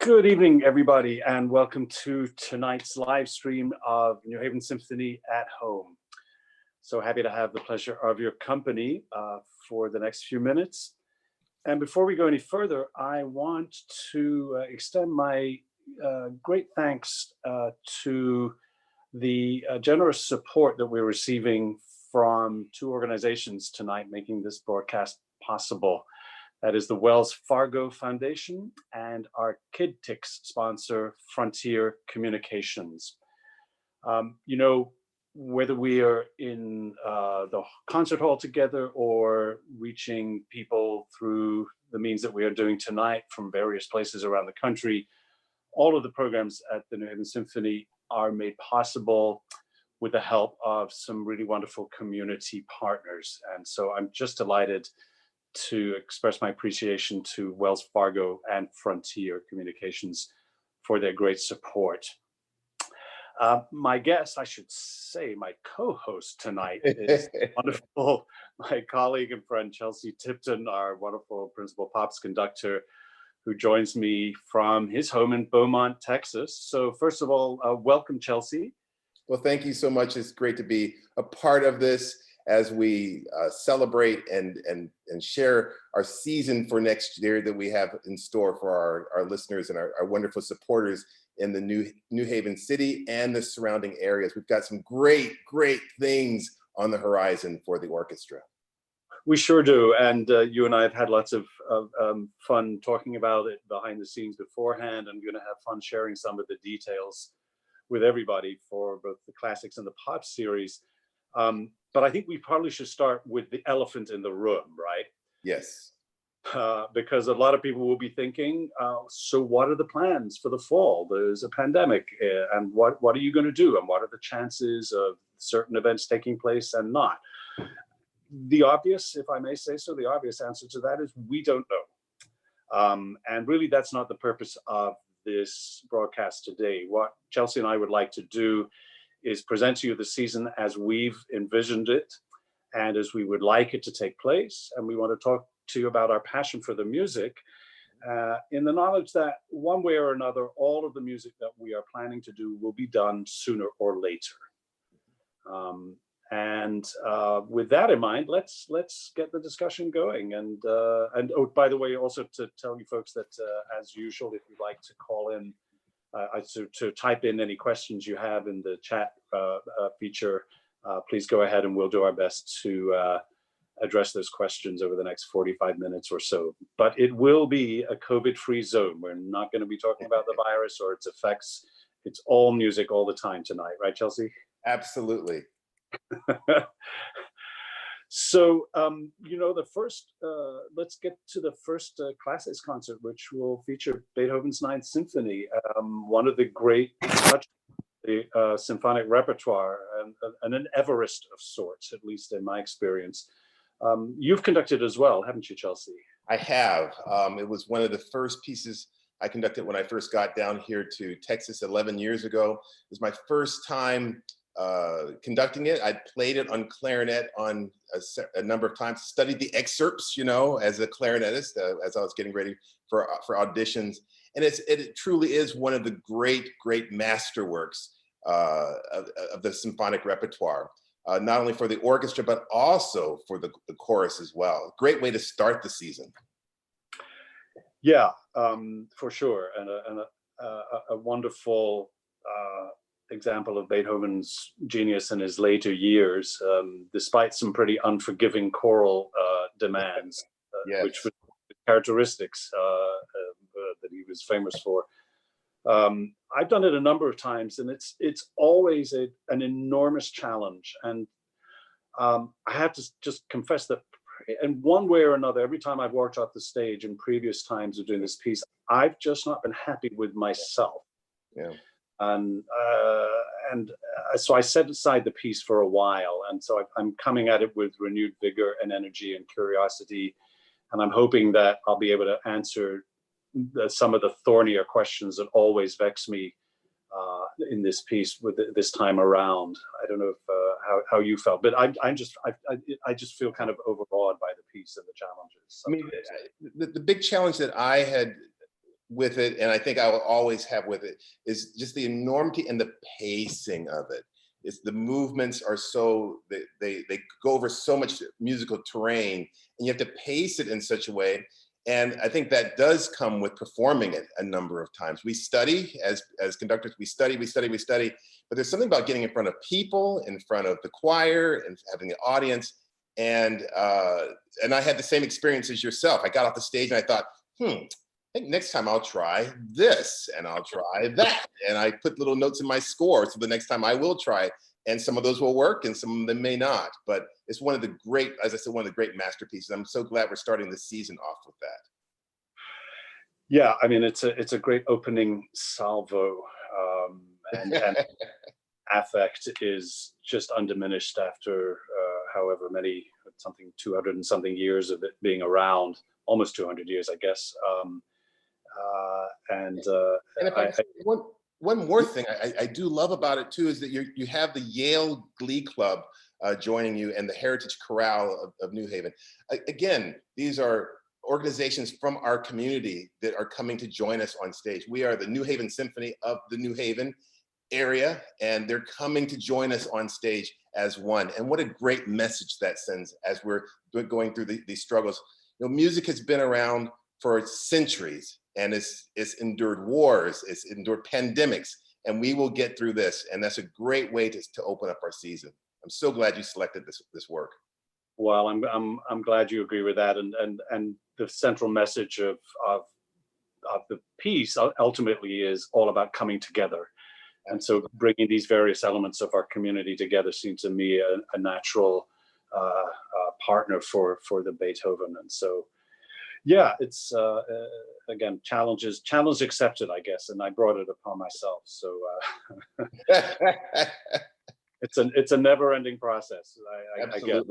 Good evening, everybody, and welcome to tonight's live stream of New Haven Symphony at Home. So happy to have the pleasure of your company for the next few minutes. And before we go any further, I want to extend my great thanks to the generous support that we're receiving from two organizations tonight making this broadcast possible. That is the Wells Fargo Foundation and our KidTix sponsor, Frontier Communications. Whether we are in the concert hall together or reaching people through the means that we are doing tonight from various places around the country, all of the programs at the New Haven Symphony are made possible with the help of some really wonderful community partners. And so I'm just delighted to express my appreciation to Wells Fargo and Frontier Communications for their great support. My guest, I should say, my co-host tonight is wonderful, my colleague and friend Jessie Tipton, our wonderful principal pops conductor, who joins me from his home in Beaumont, Texas. So first of all, welcome, Jessie. Well, thank you so much. It's great to be a part of this as we celebrate and share our season for next year that we have in store for our listeners and our wonderful supporters in the New Haven city and the surrounding areas. We've got some great things on the horizon for the orchestra. We sure do, and you and I have had lots of fun talking about it behind the scenes beforehand. I'm going to have fun sharing some of the details with everybody for both the classics and the pop series. But I think we probably should start with the elephant in the room, right? Yes. Because a lot of people will be thinking, so what are the plans for the fall? There's a pandemic, and what are you going to do? And what are the chances of certain events taking place and not? The obvious, if I may say so, the obvious answer to that is we don't know. And really, that's not the purpose of this broadcast today. What Jessie and I would like to do is present to you the season as we've envisioned it and as we would like it to take place. And we want to talk to you about our passion for the music in the knowledge that one way or another, all of the music that we are planning to do will be done sooner or later. With that in mind, let's get the discussion going. And oh, by the way, also to tell you folks that as usual, if you'd like to call in, to type in any questions you have in the chat feature, please go ahead and we'll do our best to address those questions over the next 45 minutes or so. But it will be a COVID-free zone. We're not going to be talking about the virus or its effects. It's all music all the time tonight, right, Jessie? Absolutely. So, the first, let's get to the first classics concert, which will feature Beethoven's Ninth Symphony, one of the great touches of the symphonic repertoire, and an Everest of sorts, at least in my experience. You've conducted as well, haven't you, Jessie? I have. It was one of the first pieces I conducted when I first got down here to Texas 11 years ago. It was my first time conducting it. I played it on clarinet on a number of times, studied the excerpts, as a clarinetist, as I was getting ready for auditions. And it truly is one of the great masterworks of the symphonic repertoire, not only for the orchestra, but also for the chorus as well. Great way to start the season. Yeah, for sure. And a wonderful example of Beethoven's genius in his later years, despite some pretty unforgiving choral demands, yes. Which were characteristics that he was famous for. I've done it a number of times, and it's always an enormous challenge. And I have to just confess that in one way or another, every time I've walked off the stage in previous times of doing this piece, I've just not been happy with myself. Yeah. And so I set aside the piece for a while, and so I'm coming at it with renewed vigor and energy and curiosity, and I'm hoping that I'll be able to answer some of the thornier questions that always vex me in this piece with this time around. I don't know if how you felt, but I just feel kind of overawed by the piece and the challenges. I mean, the big challenge that I had with it, and I think I will always have with it, is just the enormity and the pacing of it. It's the movements are so, they go over so much musical terrain, and you have to pace it in such a way. And I think that does come with performing it a number of times. We study as conductors, we study, but there's something about getting in front of people, in front of the choir, and having the audience. And I had the same experience as yourself. I got off the stage and I thought, I think next time I'll try this and I'll try that. And I put little notes in my score, so the next time I will try. And some of those will work and some of them may not. But it's one of the great, as I said, one of the great masterpieces. I'm so glad we're starting the season off with that. Yeah, I mean, it's a great opening salvo. And affect is just undiminished after however many, 200 and something years of it being around, almost 200 years, I guess. And if one more thing I do love about it too is that you have the Yale Glee Club joining you, and the Heritage Chorale of New Haven. Again, these are organizations from our community that are coming to join us on stage. We are the New Haven Symphony of the New Haven area, and they're coming to join us on stage as one. And what a great message that sends as we're going through these struggles. You know, music has been around for centuries, and it's endured wars, it's endured pandemics, and we will get through this. And that's a great way to open up our season. I'm so glad you selected this work. Well, I'm glad you agree with that. And the central message of the piece ultimately is all about coming together. And so bringing these various elements of our community together seems to me a natural partner for the Beethoven. And so, yeah, it's again, challenge accepted, I guess, and I brought it upon myself. So it's a never-ending process. I get it.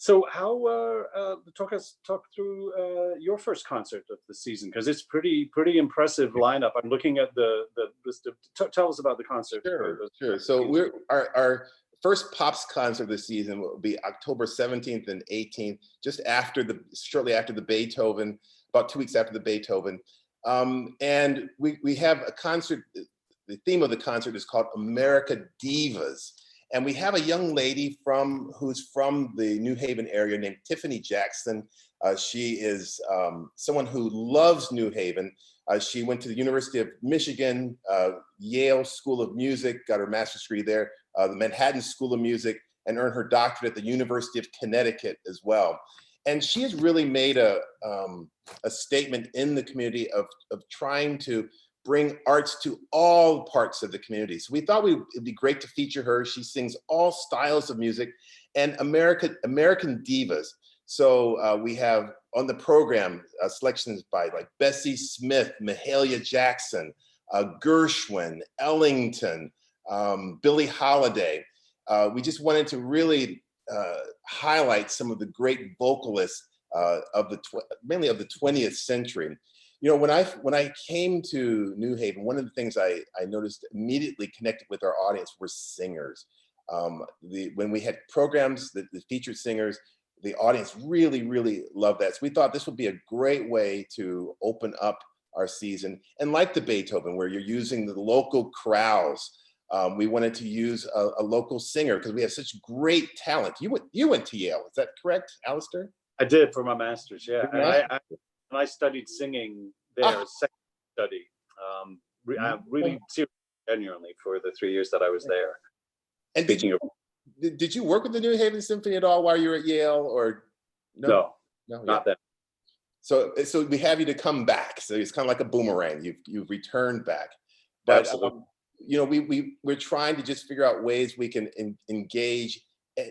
So how talk through your first concert of the season, because it's pretty impressive lineup. I'm looking at the list of. Tell us about the concert. Sure. So our first Pops concert this season will be October 17th and 18th, shortly after the Beethoven, about 2 weeks after the Beethoven. And we have a concert. The theme of the concert is called America Divas. And we have a young lady who's from the New Haven area named Tiffany Jackson. She is someone who loves New Haven. She went to the University of Michigan, Yale School of Music, got her master's degree there, the Manhattan School of Music, and earned her doctorate at the University of Connecticut as well. And she has really made a statement in the community of trying to bring arts to all parts of the community. So we thought it'd be great to feature her. She sings all styles of music and American divas. So we have on the program selections by like Bessie Smith, Mahalia Jackson, Gershwin, Ellington, Billie Holiday. We just wanted to really highlight some of the great vocalists mainly of the 20th century. You know, when I came to New Haven, one of the things I noticed immediately connected with our audience were singers. When we had programs that featured singers, the audience really loved that. So we thought this would be a great way to open up our season. And like the Beethoven, where you're using the local chorales, we wanted to use a local singer because we have such great talent. You went to Yale, is that correct, Alasdair? I did for my master's, yeah. And I studied singing there as second study. I really genuinely for the 3 years that I was there. And did you work with the New Haven Symphony at all while you were at Yale, or no, not then. So we have you to come back. So it's kind of like a boomerang. You've returned back. But you know, we're trying to just figure out ways we can engage.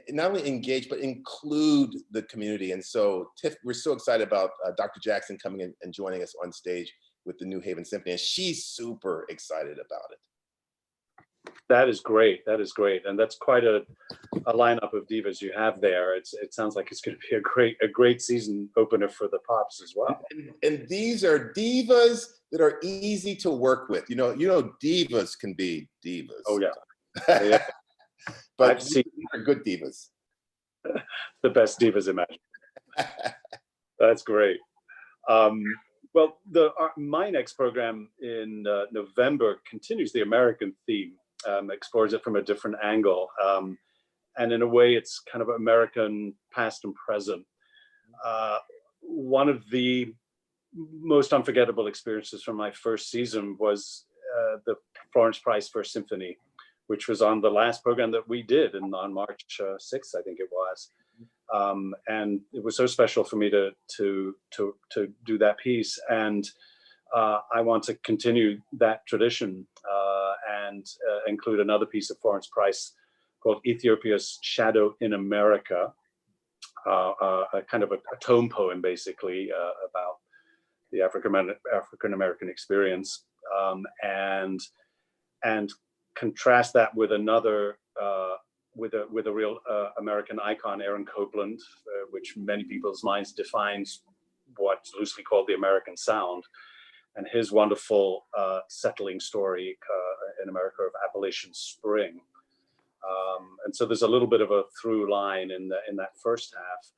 Not only engage, but include the community. And so we're so excited about Dr. Jackson coming in and joining us on stage with the New Haven Symphony. And she's super excited about it. That is great. And that's quite a lineup of divas you have there. It sounds like it's going to be a great season opener for the Pops as well. And these are divas that are easy to work with. You know, divas can be divas. Oh, yeah. Yeah. But these are good divas. The best divas imaginable. That's great. Well, my next program in November continues the American theme, explores it from a different angle. And in a way, it's kind of American past and present. One of the most unforgettable experiences from my first season was the Florence Price First Symphony, which was on the last program that we did on March 6th, I think it was. And it was so special for me to do that piece. And I want to continue that tradition and include another piece of Florence Price called Ethiopia's Shadow in America, a kind of a tome poem, basically, about the African-American experience, and contrast that with another, with a real American icon, Aaron Copland, which many people's minds defines what's loosely called the American sound, and his wonderful settling story in America of Appalachian Spring. And so there's a little bit of a through line in that first half.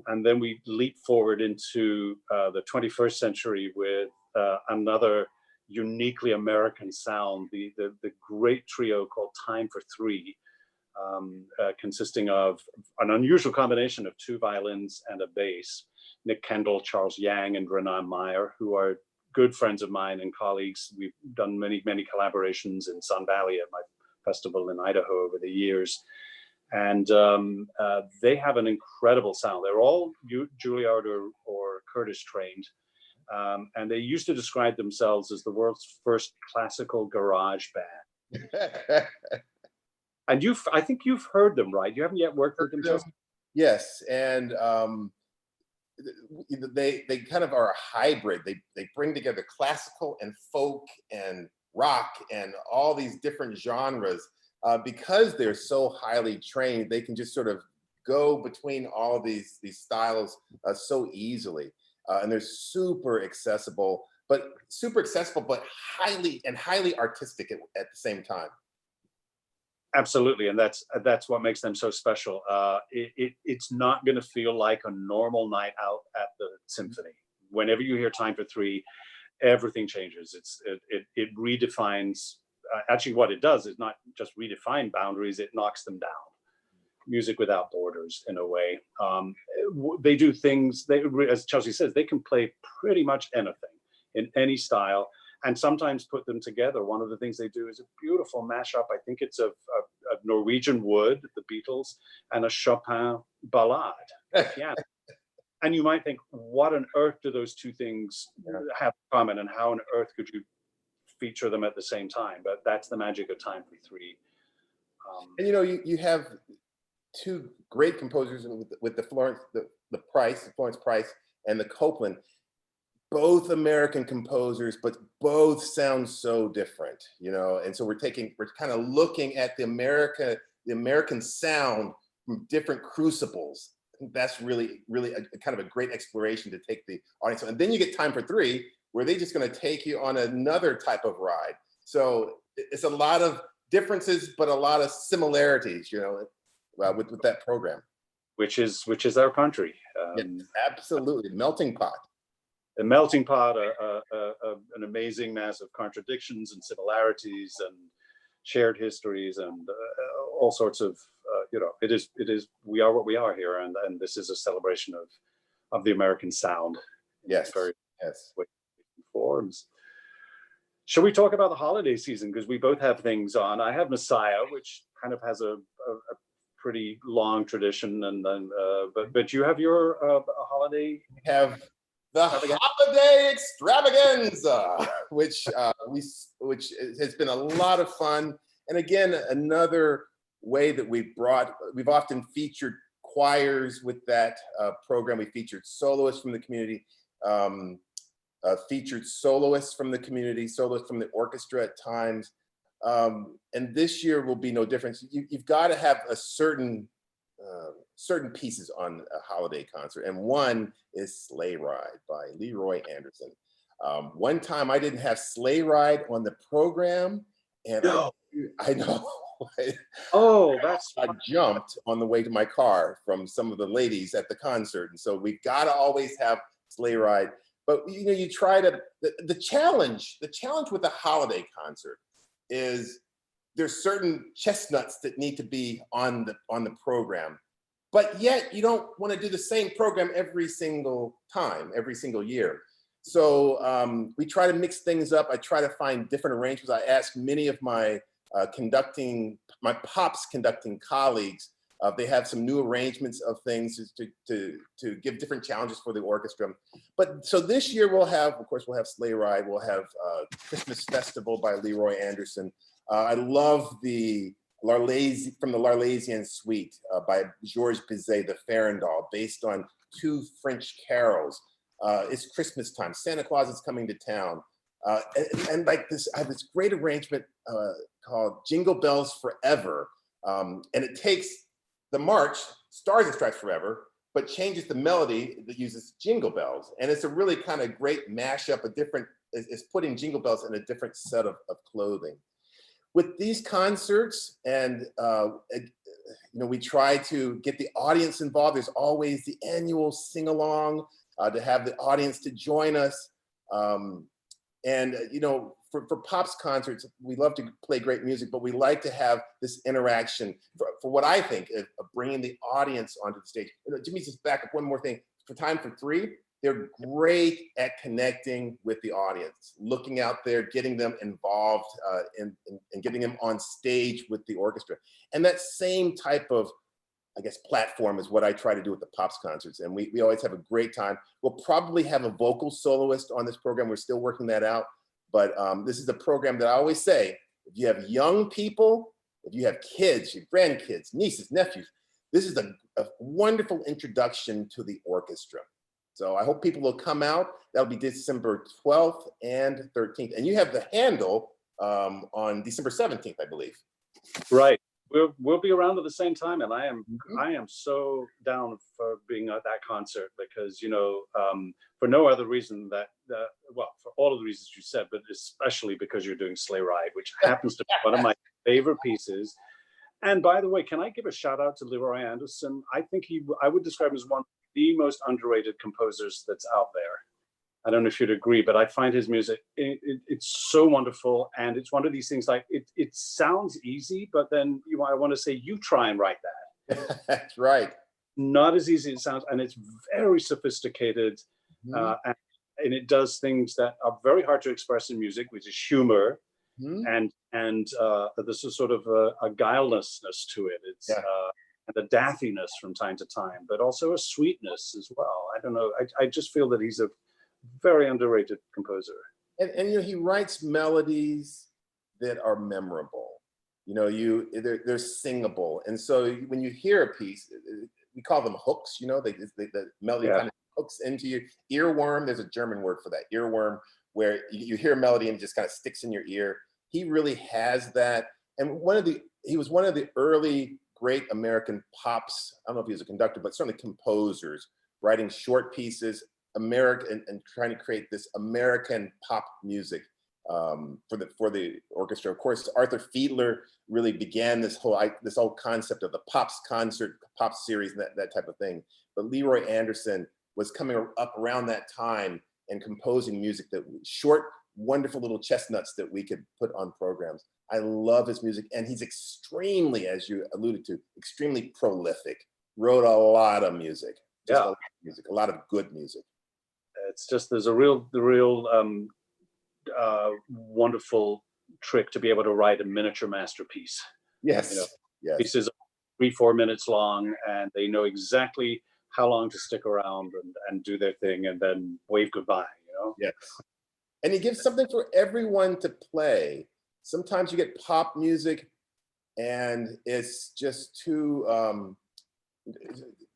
And then we leap forward into the 21st century with another uniquely American sound, the great trio called Time for Three, consisting of an unusual combination of two violins and a bass. Nick Kendall, Charles Yang, and Renan Meyer, who are good friends of mine and colleagues. We've done many collaborations in Sun Valley at my festival in Idaho over the years. And they have an incredible sound. They're all Juilliard or Curtis trained. And they used to describe themselves as the world's first classical garage band. And I think you've heard them, right? You haven't yet worked with them, Chelsea? Yes, and they kind of are a hybrid. They bring together classical and folk and rock and all these different genres. Because they're so highly trained, they can just sort of go between all of these styles so easily. And they're super accessible, but highly artistic at the same time. Absolutely, and that's what makes them so special. It's not going to feel like a normal night out at the Symphony. Whenever you hear Time for Three, everything changes. It redefines. Actually, what it does is not just redefine boundaries; it knocks them down. Music without borders, in a way. They do things. As Chelsea says, they can play pretty much anything in any style, and sometimes put them together. One of the things they do is a beautiful mashup. I think it's of Norwegian Wood, the Beatles, and a Chopin ballade, piano. And you might think, what on earth do those two things have in common, and how on earth could you feature them at the same time? But that's the magic of Time for Three. And you have two great composers with the Florence Price and the Copland, both American composers, but both sound so different, and so we're kind of looking at the American sound from different crucibles. I think that's really a kind of a great exploration to take the audience. And then you get Time for Three, where they're just going to take you on another type of ride. So it's a lot of differences, but a lot of similarities, with that program. Which is our country. Yes, absolutely, melting pot. A melting pot, an amazing mass of contradictions and similarities and shared histories and all sorts of, it is, we are what we are here, and this is a celebration of the American sound. Yes, yes. Forms. Shall we talk about the holiday season? Because we both have things on. I have Messiah, which kind of has a pretty long tradition, and then but you have your holiday. We have the holiday extravaganza, which has been a lot of fun. And again, another way that we've often featured choirs with that program. We featured soloists from the community. Featured soloists from the community, soloists from the orchestra at times. And this year will be no different. You've got to have a certain pieces on a holiday concert. And one is Sleigh Ride by Leroy Anderson. One time I didn't have Sleigh Ride on the program, and I know. I jumped on the way to my car from some of the ladies at the concert. And so we've got to always have Sleigh Ride. But you try to, the challenge with a holiday concert is there's certain chestnuts that need to be on the program, but yet you don't want to do the same program every single time, every single year. So we try to mix things up. I try to find different arrangements. I ask many of my pops conducting colleagues, they have some new arrangements of things to give different challenges for the orchestra. But so this year we'll have Sleigh Ride, we'll have Christmas Festival by Leroy Anderson. I love the from the L'Arlésienne Suite by Georges Bizet, the Farandole, based on 2 French carols. It's Christmas time, Santa Claus is coming to town. And like this, I have this great arrangement called Jingle Bells Forever. And it takes the march, Stars and Stripes Forever, but changes the melody that uses jingle bells. And it's a really kind of great mashup, it's putting jingle bells in a different set of clothing. With these concerts, and we try to get the audience involved. There's always the annual sing-along to have the audience to join us. For Pops concerts, we love to play great music, but we like to have this interaction for what I think of bringing the audience onto the stage. Jimmy, just back up one more thing. For Time for Three, they're great at connecting with the audience, looking out there, getting them involved and getting them on stage with the orchestra. And that same type of, I guess, platform is what I try to do with the Pops concerts. And we always have a great time. We'll probably have a vocal soloist on this program. We're still working that out. But this is a program that I always say, if you have young people, if you have kids, your grandkids, nieces, nephews, this is a wonderful introduction to the orchestra. So I hope people will come out. That'll be December 12th and 13th. And you have the Handel on December 17th, I believe. Right. We'll be around at the same time, and I am so down for being at that concert because for no other reason for all of the reasons you said, but especially because you're doing Sleigh Ride, which happens to be one of my favorite pieces. And by the way, can I give a shout out to Leroy Anderson? I think I would describe him as one of the most underrated composers that's out there. I don't know if you'd agree, but I find his music, it's so wonderful. And it's one of these things like, it sounds easy, but then I want to say, you try and write that. That's right. Not as easy as it sounds. And it's very sophisticated. And it does things that are very hard to express in music, which is humor. And there's a sort of a guilelessness to it. It's and a daffiness from time to time, but also a sweetness as well. I don't know. I just feel that he's a very underrated composer. And he writes melodies that are memorable. They're singable. And so when you hear a piece, we call them hooks. The melody kind of hooks into your earworm. There's a German word for that, earworm, where you hear a melody and it just kind of sticks in your ear. He really has that. And he was one of the early great American pops. I don't know if he was a conductor, but certainly composers, writing short pieces, American, and trying to create this American pop music for the orchestra. Of course, Arthur Fiedler really began this whole concept of the Pops concert, pop series, and that type of thing. But Leroy Anderson was coming up around that time and composing music that short, wonderful little chestnuts that we could put on programs. I love his music, and he's extremely, as you alluded to, extremely prolific. Wrote a lot of music, a lot of good music. It's just there's a real wonderful trick to be able to write a miniature masterpiece. Yes. Pieces are 3-4 minutes long, and they know exactly how long to stick around and do their thing, and then wave goodbye. Yes. And he gives something for everyone to play. Sometimes you get pop music, and it's just too.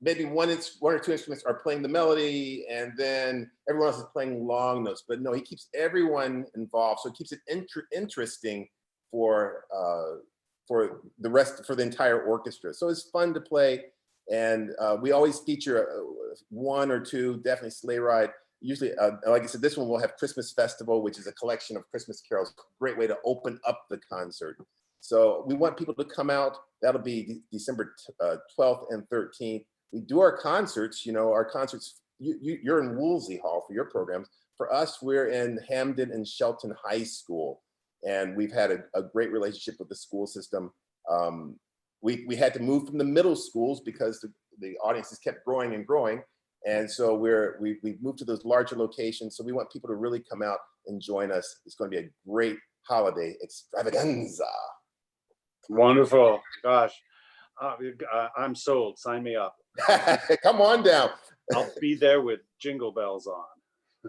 Maybe one or two instruments are playing the melody, and then everyone else is playing long notes. But no, he keeps everyone involved, so it keeps it interesting for the entire orchestra. So it's fun to play, and we always feature one or two, definitely Sleigh Ride. Usually, like I said, this one will have Christmas Festival, which is a collection of Christmas carols. Great way to open up the concert. So we want people to come out. That'll be December 12th and 13th. We do our concerts. Our concerts, you're in Woolsey Hall for your programs. for us, we're in Hamden and Shelton High School, and we've had a great relationship with the school system. We had to move from the middle schools because the audiences kept growing and growing. And so we've moved to those larger locations. So we want people to really come out and join us. It's going to be a great holiday extravaganza. Wonderful. Gosh, I'm sold. Sign me up. Come on down. I'll be there with jingle bells on.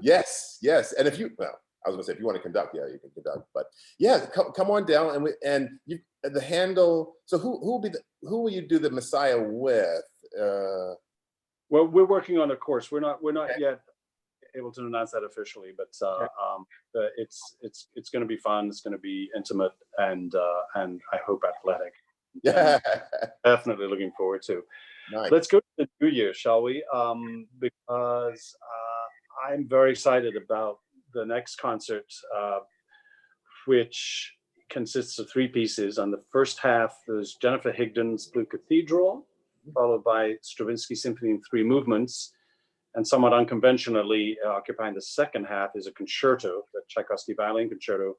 Yes, yes. And if you, well, I was gonna say, if you want to conduct, yeah, you can conduct. But yeah, come on down, and you the handle. So who will you do the Messiah with? Well, we're working on a course. We're not yet able to announce that officially, but it's going to be fun. It's going to be intimate, and I hope athletic. Yeah, definitely looking forward to. Nice. Let's go to the new year, shall we? Because I'm very excited about the next concert, which consists of 3 pieces. On the first half, there's Jennifer Higdon's Blue Cathedral, followed by Stravinsky Symphony in 3 movements. And somewhat unconventionally, occupying the second half is a concerto, the Tchaikovsky Violin Concerto,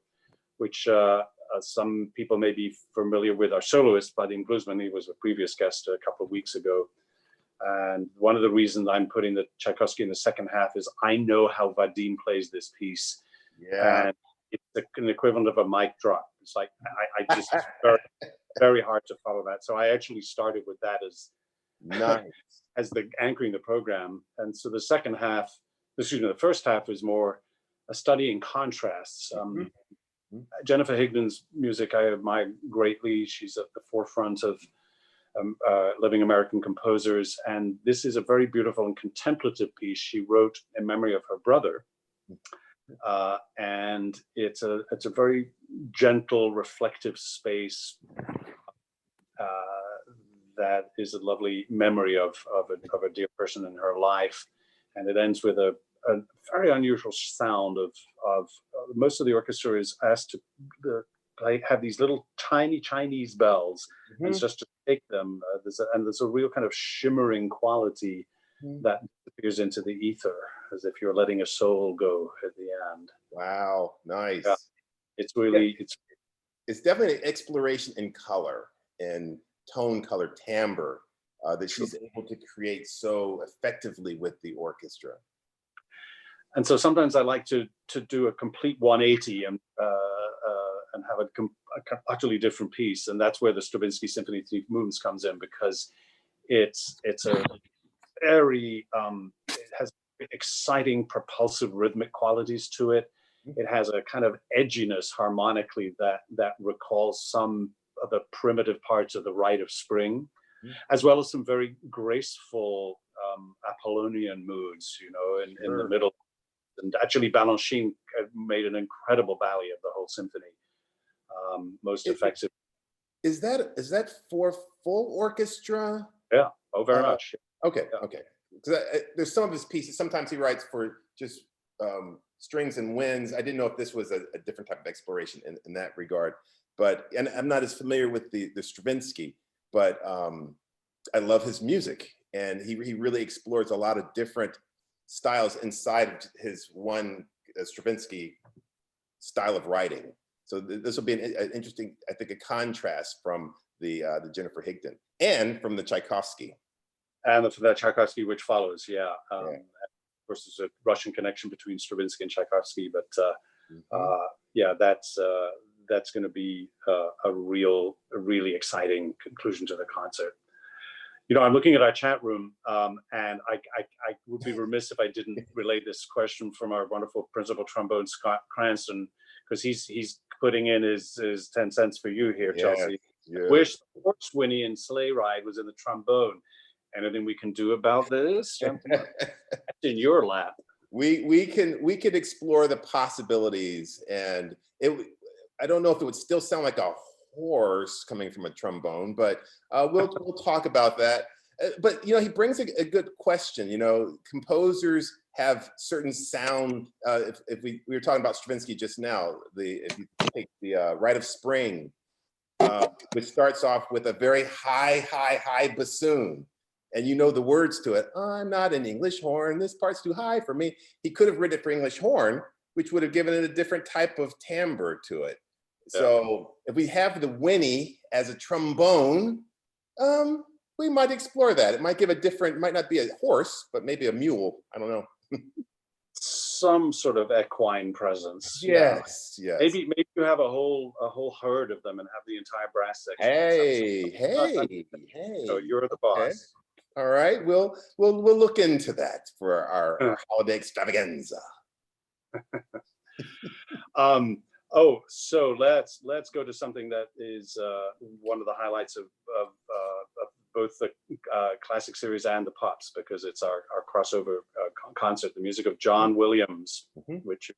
which some people may be familiar with. Our soloist, Vadim Gluzman, he was a previous guest a couple of weeks ago. And one of the reasons I'm putting the Tchaikovsky in the second half is I know how Vadim plays this piece. Yeah. And it's an equivalent of a mic drop. It's like, I just, it's very, very hard to follow that. So I actually started with that as nice. as the anchoring the program. And so the second half, the first half is more a study in contrasts. Jennifer Higdon's music I admire greatly. She's at the forefront of living American composers. And this is a very beautiful and contemplative piece she wrote in memory of her brother. And it's a very gentle, reflective space that is a lovely memory of a dear person in her life. And it ends with a very unusual sound of most of the orchestra is asked to have these little tiny Chinese bells, and it's just to take them. There's a real kind of shimmering quality that appears into the ether, as if you're letting a soul go at the end. Wow, nice. Yeah. It's really, it's definitely an exploration in color and tone, color, timbre that she's able to create so effectively with the orchestra. And so sometimes I like to do a complete 180 and have a utterly different piece, and that's where the Stravinsky Symphony 3 movements comes in, because it's a very it has exciting, propulsive rhythmic qualities to it. It has a kind of edginess harmonically that recalls some of the primitive parts of the Rite of Spring, as well as some very graceful Apollonian moods, in the middle. And actually, Balanchine made an incredible ballet of the whole symphony, most effective. Is that for full orchestra? Yeah. Oh, very much. Okay. Yeah. Okay. Because there's some of his pieces. Sometimes he writes for just strings and winds. I didn't know if this was a different type of exploration in that regard. And I'm not as familiar with the Stravinsky, but I love his music, and he really explores a lot of different styles inside of his one Stravinsky style of writing. So this will be an interesting, I think, a contrast from the Jennifer Higdon and from the Tchaikovsky. And for that Tchaikovsky, which follows, yeah. Of course, there's a Russian connection between Stravinsky and Tchaikovsky, but yeah, that's going to be a really exciting conclusion to the concert. I'm looking at our chat room, and I would be remiss if I didn't relay this question from our wonderful principal trombone, Scott Cranston, because he's putting in his 10 cents for you here, Chelsea. Yeah. Wish the horse whinny and sleigh ride was in the trombone. Anything we can do about this? It's in your lap. We could explore the possibilities, and I don't know if it would still sound like a horse coming from a trombone, but we'll talk about that. But he brings a good question. Composers have certain sound. If we were talking about Stravinsky just now, if you take the Rite of Spring, which starts off with a very high bassoon, and you know the words to it. I'm not an English horn. This part's too high for me. He could have written it for English horn, which would have given it a different type of timbre to it. Yeah. So if we have the whinny as a trombone, we might explore that. It might give a different, might not be a horse, but maybe a mule. I don't know. Some sort of equine presence. Yes, Yeah. yes. Maybe you have a whole herd of them and have the entire brass section. Hey. So you're the boss. Okay. All right, we'll look into that for our holiday extravaganza. So let's go to something that is one of the highlights of both the classic series and the pops, because it's our crossover concert, the music of John Williams, which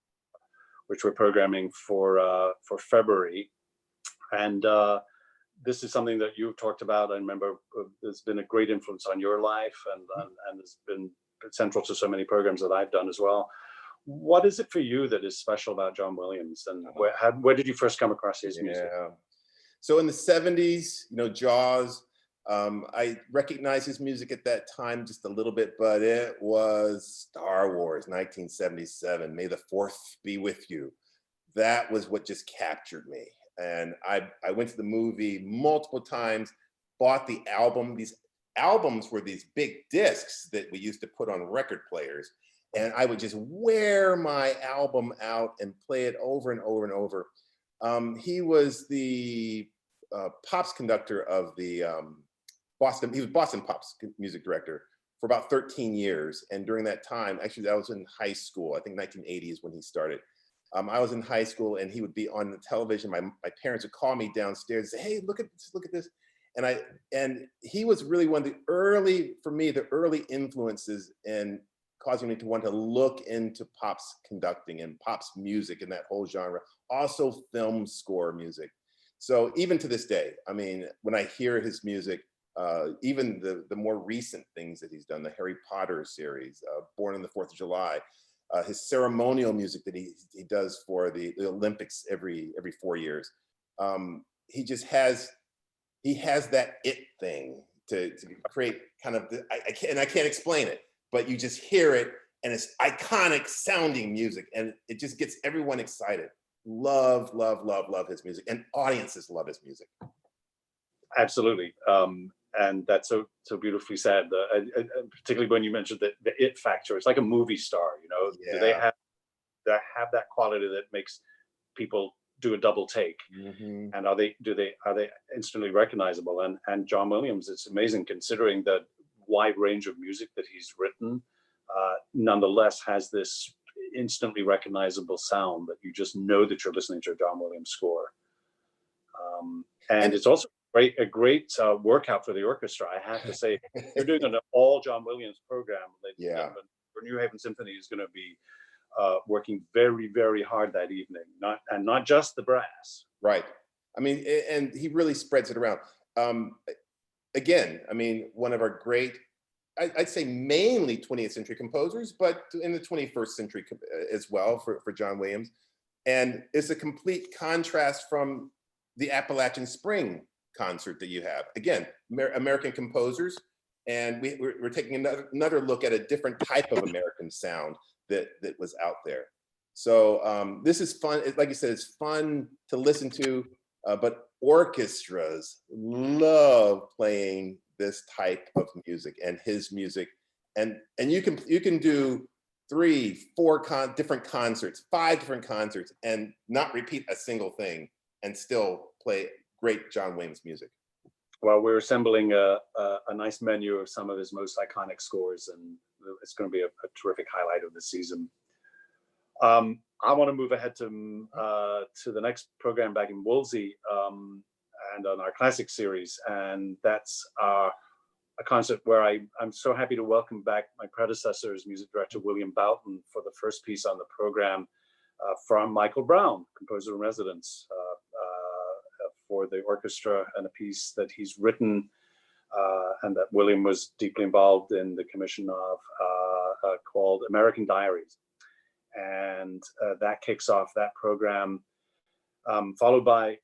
we're programming for February, and this is something that you've talked about. I remember there's been a great influence on your life, and has been central to so many programs that I've done as well. What is it for you that is special about John Williams, and where did you first come across his music? So in the 70s, Jaws, I recognized his music at that time just a little bit, but it was Star Wars 1977, May the 4th be with you. That was what just captured me. And I went to the movie multiple times, bought the album. These albums were these big discs that we used to put on record players. And I would just wear my album out and play it over and over and over. He was the Pops conductor of the Boston, he was Boston Pops music director for about 13 years. And during that time, actually I was in high school, I think 1980 is when he started. I was in high school and he would be on the television. My parents would call me downstairs and say, hey, look at this. And he was really one of the early influences in causing me to want to look into Pops conducting and Pops music and that whole genre, also film score music. So even to this day, I mean, when I hear his music, even the more recent things that he's done, the Harry Potter series, Born on the 4th of July, his ceremonial music that he does for the Olympics every 4 years, he just has that it thing to create kind of I can't explain it, but you just hear it and it's iconic sounding music and it just gets everyone excited. Love his music, and audiences love his music. Absolutely. And that's so beautifully said, particularly when you mentioned the it factor. It's like a movie star, Yeah. Do they have that quality that makes people do a double take? And are they instantly recognizable? And John Williams, it's amazing considering the wide range of music that he's written, nonetheless has this instantly recognizable sound that you just know that you're listening to a John Williams score. And it's also a great workout for the orchestra, I have to say. You're doing an all John Williams program, ladies and gentlemen. For New Haven Symphony is going to be working very, very hard that evening, not just the brass. Right. I mean, and he really spreads it around. Again, I mean, one of our great, I'd say mainly 20th century composers, but in the 21st century as well for John Williams. And it's a complete contrast from the Appalachian Spring concert that you have. Again, American composers, and we're taking another look at a different type of American sound that was out there. So this is fun. Like you said, it's fun to listen to, but orchestras love playing this type of music and his music. And you can do 3, 4 different concerts, 5 different concerts, and not repeat a single thing and still play great John Williams music. Well, we're assembling a nice menu of some of his most iconic scores, and it's going to be a terrific highlight of the season. I want to move ahead to the next program back in Wolsey, and on our classic series, and that's a concert where I'm so happy to welcome back my predecessor as music director, William Belton, for the first piece on the program from Michael Brown, composer in residence, for the orchestra, and a piece that he's written and that William was deeply involved in the commission of, called American Diaries. And that kicks off that program, followed by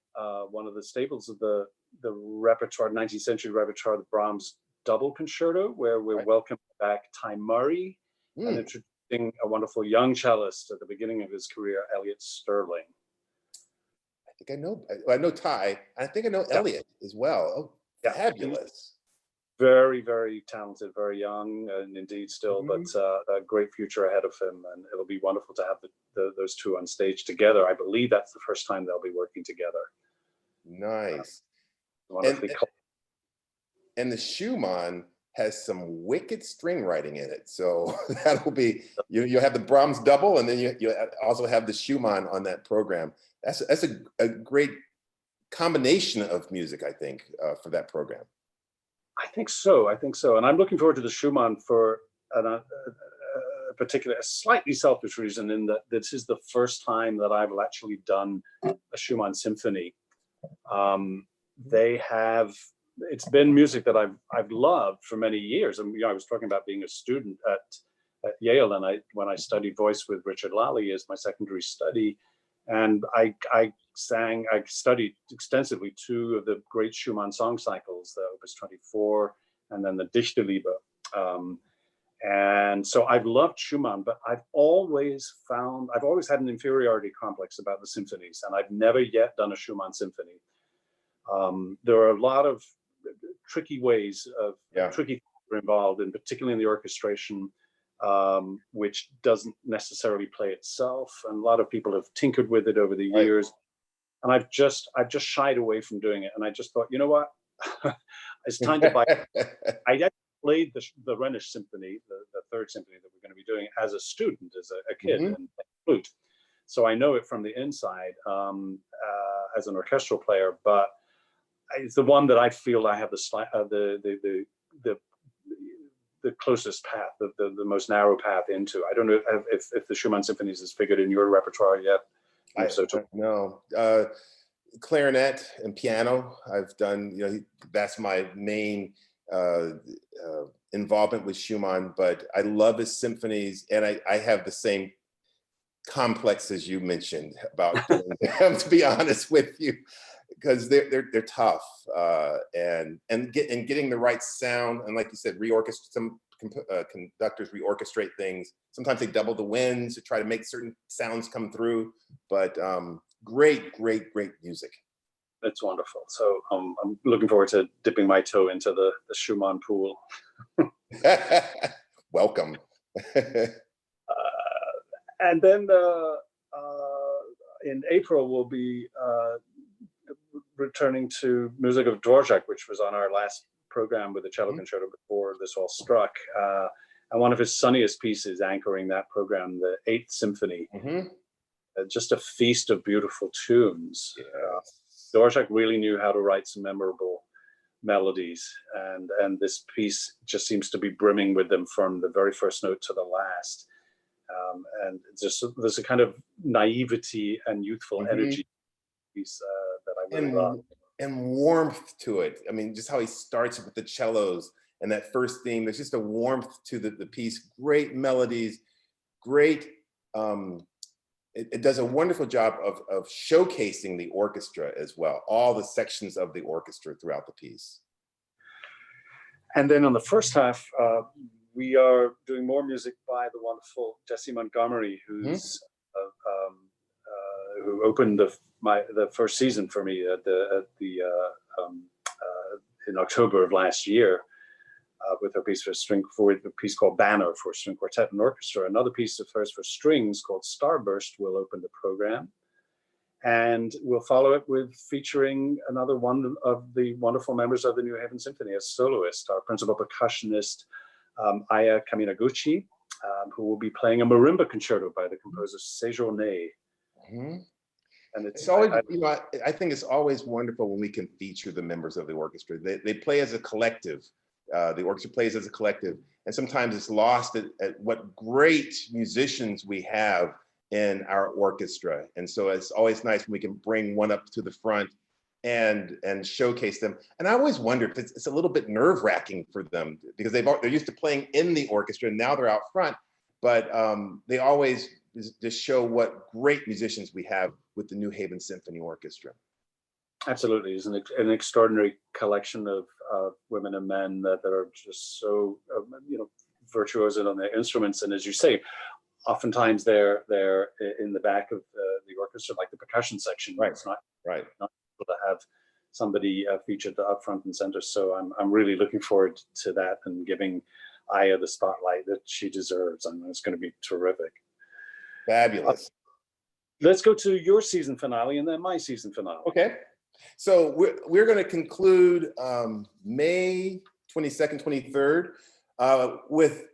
one of the staples of the repertoire, 19th century repertoire, the Brahms double concerto, where we're Right. welcoming back Ty Murray and Mm, introducing a wonderful young cellist at the beginning of his career, Elliot Sterling. I think I know Ty. I think I know Yeah, Elliot as well. Oh, yeah. He's fabulous. very, very talented, very young, and indeed still, but Mhm. a great future ahead of him. And it'll be wonderful to have those two on stage together. I believe that's the first time they'll be working together. Nice. And Wonderfully. and the Schumann has some wicked string writing in it. So that'll be, you'll have the Brahms double, and then you also have the Schumann on that program. That's a great combination of music, I think, for that program. I think so. I think so. And I'm looking forward to the Schumann for a particular, a slightly selfish reason, in that this is the first time that I've actually done a Schumann symphony. They have, it's been music that I've loved for many years. And I was talking about being a student at Yale, and when I studied voice with Richard Lally as my secondary study, and I studied extensively two of the great Schumann song cycles, the Opus 24 and then the Dichterliebe. And so I've loved Schumann, but I've always had an inferiority complex about the symphonies, and I've never yet done a Schumann symphony. There are a lot of tricky ways of Yeah. tricky things involved, and particularly in the orchestration, which doesn't necessarily play itself. And a lot of people have tinkered with it over the Right. years, and I've just shied away from doing it. And I just thought, you know what, it's time to buy. I actually played the Rhenish Symphony, the third symphony that we're going to be doing, as a student, as a kid, Mhm. and flute. So I know it from the inside as an orchestral player, but it's the one that I feel I have the closest path, the most narrow path into. I don't know if the Schumann symphonies is figured in your repertoire yet. I So no. Clarinet and piano, I've done, that's my main involvement with Schumann, but I love his symphonies, and I have the same complex as you mentioned about doing them, to be honest with you, because they're tough, and getting the right sound, and like you said, some conductors reorchestrate things. Sometimes they double the winds to try to make certain sounds come through, but great music. it's wonderful. So I'm looking forward to dipping my toe into the Schumann pool. Welcome. And then in April, we'll be returning to music of Dvorak, which was on our last program with the cello concerto before this all struck. And one of his sunniest pieces anchoring that program, the Eighth Symphony. Just a feast of beautiful tunes. Yes. Dvorak really knew how to write some memorable melodies, and this piece just seems to be brimming with them from the very first note to the last. And there's a kind of naivety and youthful energy piece that I really love. And warmth to it. I mean, just how he starts with the cellos and that first theme, there's just a warmth to the piece. Great melodies, great. It does a wonderful job of showcasing the orchestra as well, all the sections of the orchestra throughout the piece. And then on the first half, we are doing more music by the wonderful Jessie Montgomery, who opened the first season for me in October of last year with her piece a piece called Banner for string quartet and orchestra. Another piece of hers for strings called Starburst will open the program. And we'll follow it with featuring another one of the wonderful members of the New Haven Symphony as soloist, our principal percussionist, Aya Kaminaguchi, who will be playing a marimba concerto by the composer Séjourné. And it's always, I think it's always wonderful when we can feature the members of the orchestra. They play as a collective. The orchestra plays as a collective, and sometimes it's lost at what great musicians we have in our orchestra. And so it's always nice when we can bring one up to the front and showcase them. And I always wonder if it's a little bit nerve-wracking for them, because they're used to playing in the orchestra and now they're out front, but they always just show what great musicians we have with the New Haven Symphony Orchestra. Absolutely, it's an extraordinary collection of women and men that are just so virtuoso on their instruments, and as you say, oftentimes they're in the back of the orchestra, like the percussion section. Right. It's not Right. not able to have somebody featured up front and center. So I'm really looking forward to that and giving Aya the spotlight that she deserves. I mean, it's going to be terrific. Fabulous. Let's go to your season finale and then my season finale. Okay. So we're going to conclude May 22nd, 23rd with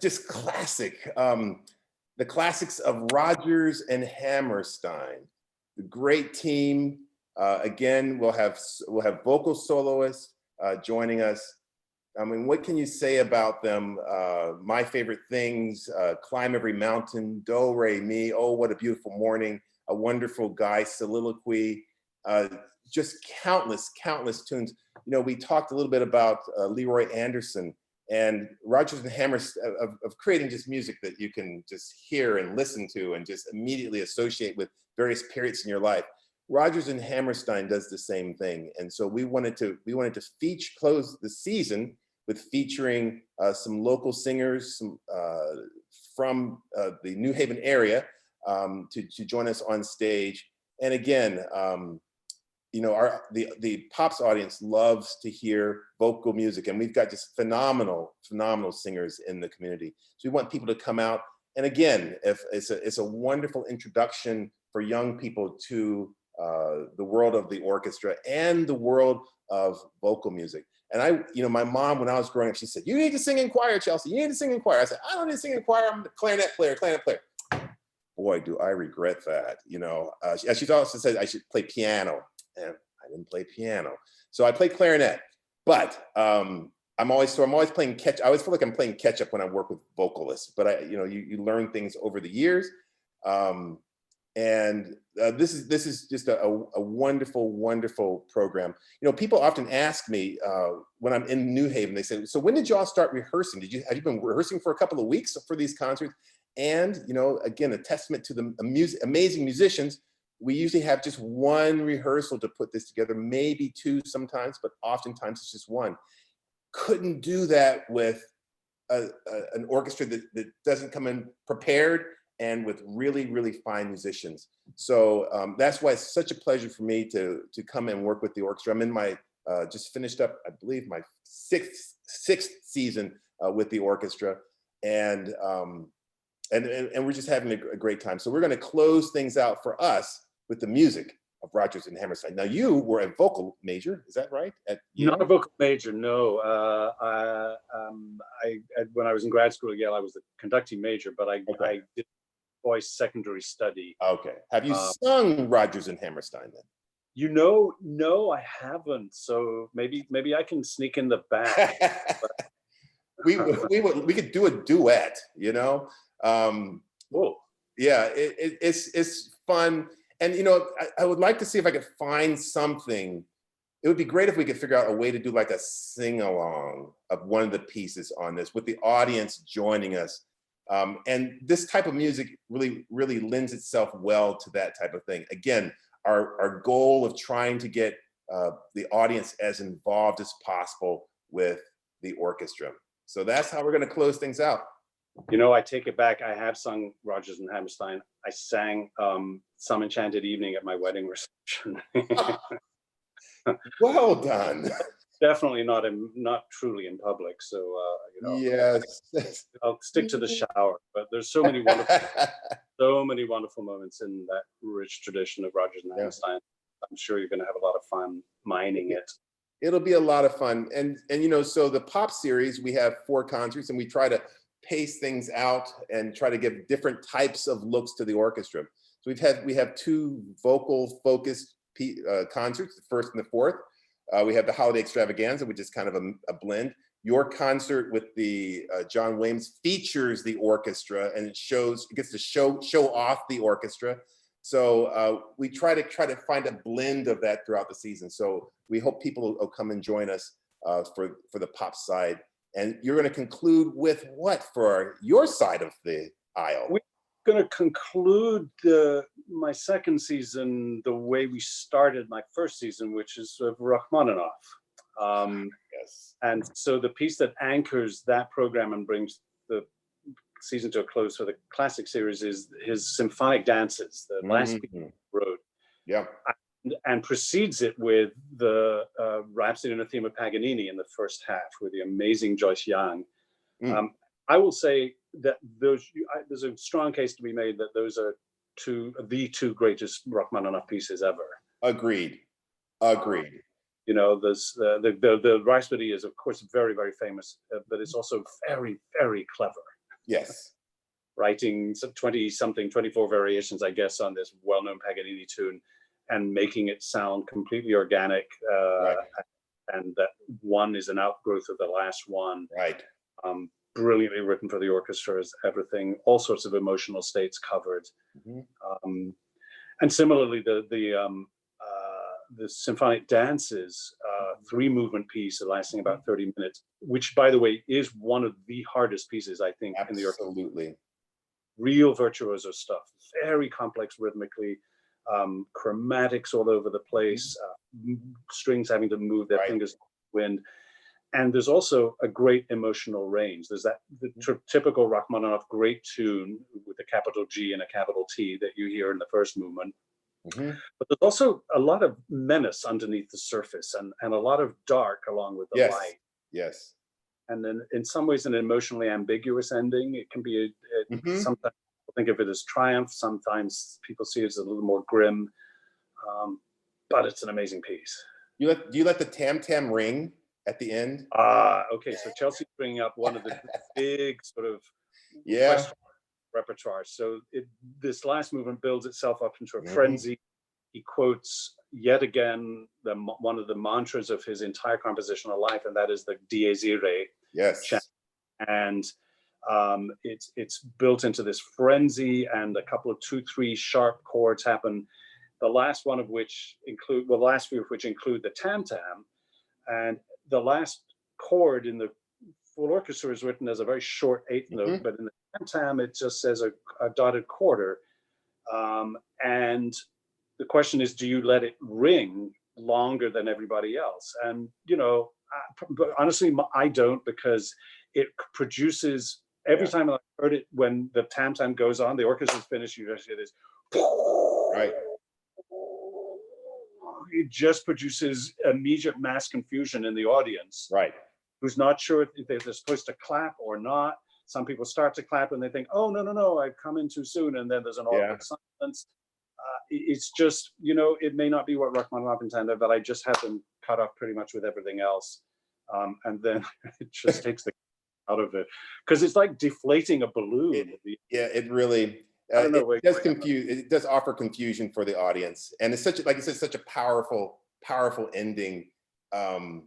just classic, the classics of Rodgers and Hammerstein. The great team. Again, we'll have vocal soloists joining us. I mean, what can you say about them? My Favorite Things, Climb Every Mountain, Do, Re, Mi, Oh, What a Beautiful Morning, A Wonderful Guy, Soliloquy, just countless tunes. You know, we talked a little bit about Leroy Anderson and Rodgers and Hammerstein of creating just music that you can just hear and listen to and just immediately associate with various periods in your life. Rodgers and Hammerstein does the same thing. And so we wanted to close the season with featuring some local singers from the New Haven area to join us on stage. And again, you know, the Pops audience loves to hear vocal music, and we've got just phenomenal singers in the community. So we want people to come out. And again, if it's a wonderful introduction for young people to the world of the orchestra and the world of vocal music. And my mom, when I was growing up, she said, "You need to sing in choir, Chelsea. You need to sing in choir." I said, "I don't need to sing in choir. I'm a clarinet player." Boy, do I regret that. You know, she also said I should play piano, and I didn't play piano. So I played clarinet, but I'm always playing catch. I always feel like I'm playing catch up when I work with vocalists. But you learn things over the years. And this is just a wonderful program. You know, people often ask me when I'm in New Haven, they say, "So when did y'all start rehearsing? Have you been rehearsing for a couple of weeks for these concerts?" And you know, again, a testament to the amazing musicians. We usually have just one rehearsal to put this together, maybe two sometimes, but oftentimes it's just one. Couldn't do that with an orchestra that doesn't come in prepared and with really fine musicians. So that's why it's such a pleasure for me to come and work with the orchestra. I'm in my, just finished up, I believe, my sixth season with the orchestra. And we're just having a great time. So we're gonna close things out for us with the music of Rodgers and Hammerstein. Now you were a vocal major, is that right? Not a vocal major, no. When I was in grad school at Yale, I was the conducting major, but I did voice secondary study. Okay. Have you sung Rodgers and Hammerstein then? You know, no, I haven't. So maybe I can sneak in the back. we could do a duet, you know. Yeah, it's fun. And you know, I would like to see if I could find something. It would be great if we could figure out a way to do like a sing-along of one of the pieces on this with the audience joining us. And this type of music really lends itself well to that type of thing. Again, our goal of trying to get the audience as involved as possible with the orchestra. So that's how we're going to close things out. You know, I take it back. I have sung Rodgers and Hammerstein. I sang Some Enchanted Evening at my wedding reception. Well done. Definitely not truly in public. So you know, yes, I'll stick to the shower. But there's so many wonderful moments in that rich tradition of Rodgers and Hammerstein. I'm sure you're going to have a lot of fun mining it. It'll be a lot of fun. And you know, so the Pop series, we have 4 concerts, and we try to pace things out and try to give different types of looks to the orchestra. So we have 2 vocal focused concerts, the 1st and the 4th. We have the Holiday Extravaganza, which is kind of a blend. Your concert with the John Williams features the orchestra, and it gets to show off the orchestra. So we try to find a blend of that throughout the season. So we hope people will come and join us for the Pop side. And you're going to conclude with what for your side of the aisle? We're going to conclude my second season the way we started my first season, which is Rachmaninoff. Yes. And so the piece that anchors that program and brings the season to a close for the classic series is his symphonic dances, the last piece he wrote. Yeah. And precedes it with the Rhapsody in a Theme of Paganini in the first half with the amazing Joyce Young. I will say that there's a strong case to be made that those are the two greatest Rachmaninoff pieces ever. Agreed. You know, the Rhapsody is, of course, very, very famous, but it's also very, very clever. Yes. Writing some 24 variations, I guess, on this well-known Paganini tune and making it sound completely organic. Right. And that one is an outgrowth of the last one. Right. Brilliantly written for the orchestra, is everything, all sorts of emotional states covered. And similarly, the symphonic dances, 3-movement piece lasting about 30 minutes, which, by the way, is one of the hardest pieces, I think, in the orchestra. Absolutely. Real virtuoso stuff, very complex rhythmically, chromatics all over the place, strings having to move their fingers in the wind. And there's also a great emotional range. There's the typical Rachmaninoff great tune with a capital G and a capital T that you hear in the first movement. But there's also a lot of menace underneath the surface and a lot of dark along with the light. Yes. And then in some ways an emotionally ambiguous ending. It can be, sometimes people think of it as triumph. Sometimes people see it as a little more grim. But it's an amazing piece. Do you let the tam-tam ring at the end? Okay. So Chelsea's bringing up one of the big sort of repertoire. So this last movement builds itself up into a frenzy. He quotes yet again one of the mantras of his entire compositional life, and that is the Dies Irae. Yes. And it's built into this frenzy, and a couple of 2-3 sharp chords happen. The last few of which include the tam-tam, and the last chord in the full orchestra is written as a very short 8th note, but in the tam-tam it just says a dotted quarter. And the question is, do you let it ring longer than everybody else? And, but honestly, I don't, because it produces, every time I heard it, when the tam-tam goes on, the orchestra's finished, you just hear this. Right. It just produces immediate mass confusion in the audience. Right. Who's not sure if they're supposed to clap or not. Some people start to clap and they think, oh, no, I've come in too soon. And then there's an awkward silence. It's just, it may not be what Rachmaninoff intended, but I just have them cut off pretty much with everything else. And then it just takes the out of it. Because it's like deflating a balloon. It really, it does offer confusion for the audience. And it's such, like you said, such a powerful ending. And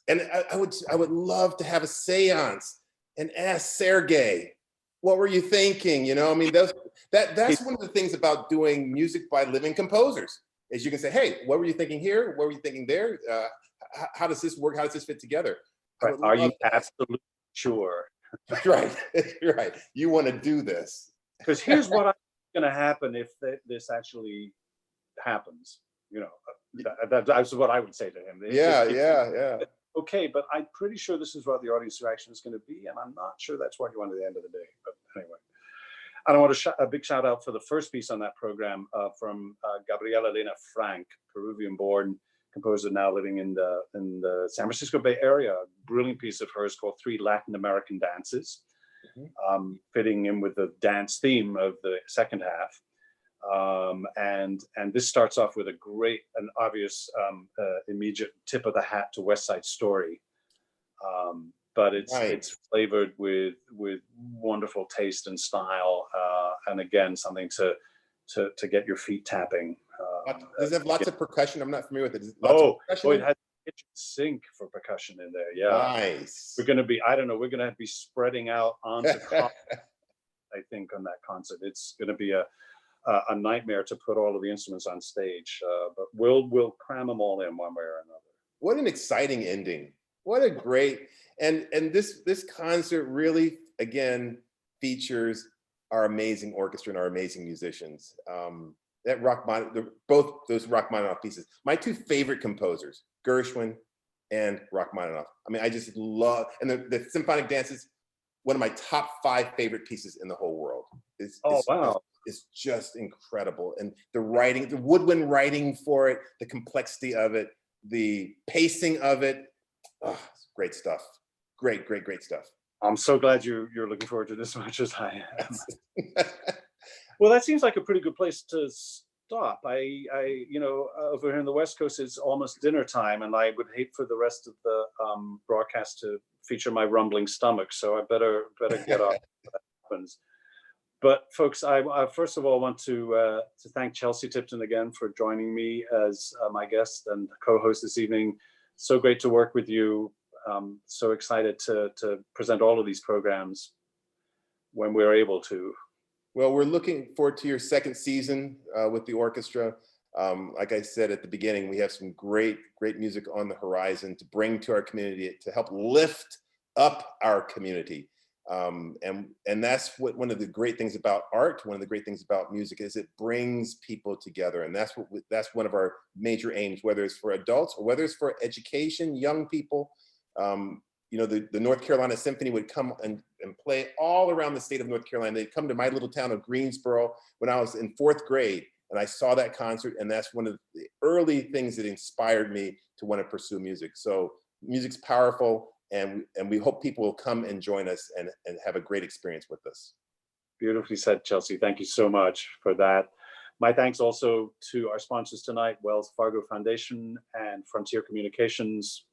I would love to have a seance and ask Sergei, what were you thinking? I mean, that's one of the things about doing music by living composers, is you can say, hey, what were you thinking here? What were you thinking there? How does this work? How does this fit together? Right. Are you absolutely sure? Right. You want to do this. Because here's what going to happen if this actually happens. That's what I would say to him. Yeah. Okay, but I'm pretty sure this is what the audience reaction is going to be, and I'm not sure that's what you want at the end of the day. But anyway, I want a big shout out for the first piece on that program from Gabriela Elena Frank, Peruvian-born composer now living in the San Francisco Bay Area. A brilliant piece of hers called 3 Latin American Dances, fitting in with the dance theme of the second half. And this starts off with a great and obvious immediate tip of the hat to West Side Story, but it's flavored with wonderful taste and style, and again something to get your feet tapping. Does it have lots of percussion? I'm not familiar with it. It has a kitchen sink for percussion in there. Yeah, nice. We're gonna be spreading out onto I think on that concert. It's gonna be a nightmare to put all of the instruments on stage, but we'll cram them all in one way or another. What an exciting ending! What a great and this concert really again features our amazing orchestra and our amazing musicians. Both those Rachmaninoff pieces, my two favorite composers, Gershwin and Rachmaninoff. I mean, I just love, and the symphonic dances, one of my top 5 favorite pieces in the whole world. It's just incredible. And the writing, the woodwind writing for it, the complexity of it, the pacing of it, great stuff. Great stuff. I'm so glad you're looking forward to this as much as I am. Well, that seems like a pretty good place to stop. I over here in the West Coast, it's almost dinner time, and I would hate for the rest of the broadcast to feature my rumbling stomach. So I better get off when that happens. But folks, I first of all want to thank Chelsea Tipton again for joining me as my guest and co-host this evening. So great to work with you. So excited to present all of these programs when we're able to. Well, we're looking forward to your second season with the orchestra. Like I said at the beginning, we have some great music on the horizon to bring to our community to help lift up our community. And that's what one of the great things about art, one of the great things about music is it brings people together. And that's one of our major aims, whether it's for adults or whether it's for education, young people. The North Carolina Symphony would come and play all around the state of North Carolina. They'd come to my little town of Greensboro when I was in 4th grade, and I saw that concert, and that's one of the early things that inspired me to want to pursue music. So music's powerful, and we hope people will come and join us and have a great experience with us. Beautifully said, Chelsea. Thank you so much for that. My thanks also to our sponsors tonight, Wells Fargo Foundation and Frontier Communications,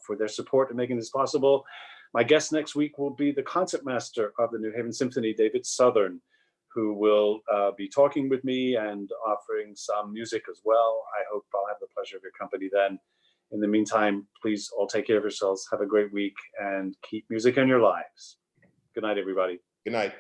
for their support in making this possible. My guest next week will be the concertmaster of the New Haven Symphony, David Southern, who will be talking with me and offering some music as well. I hope I'll have the pleasure of your company then. In the meantime, please all take care of yourselves. Have a great week and keep music in your lives. Good night, everybody. Good night.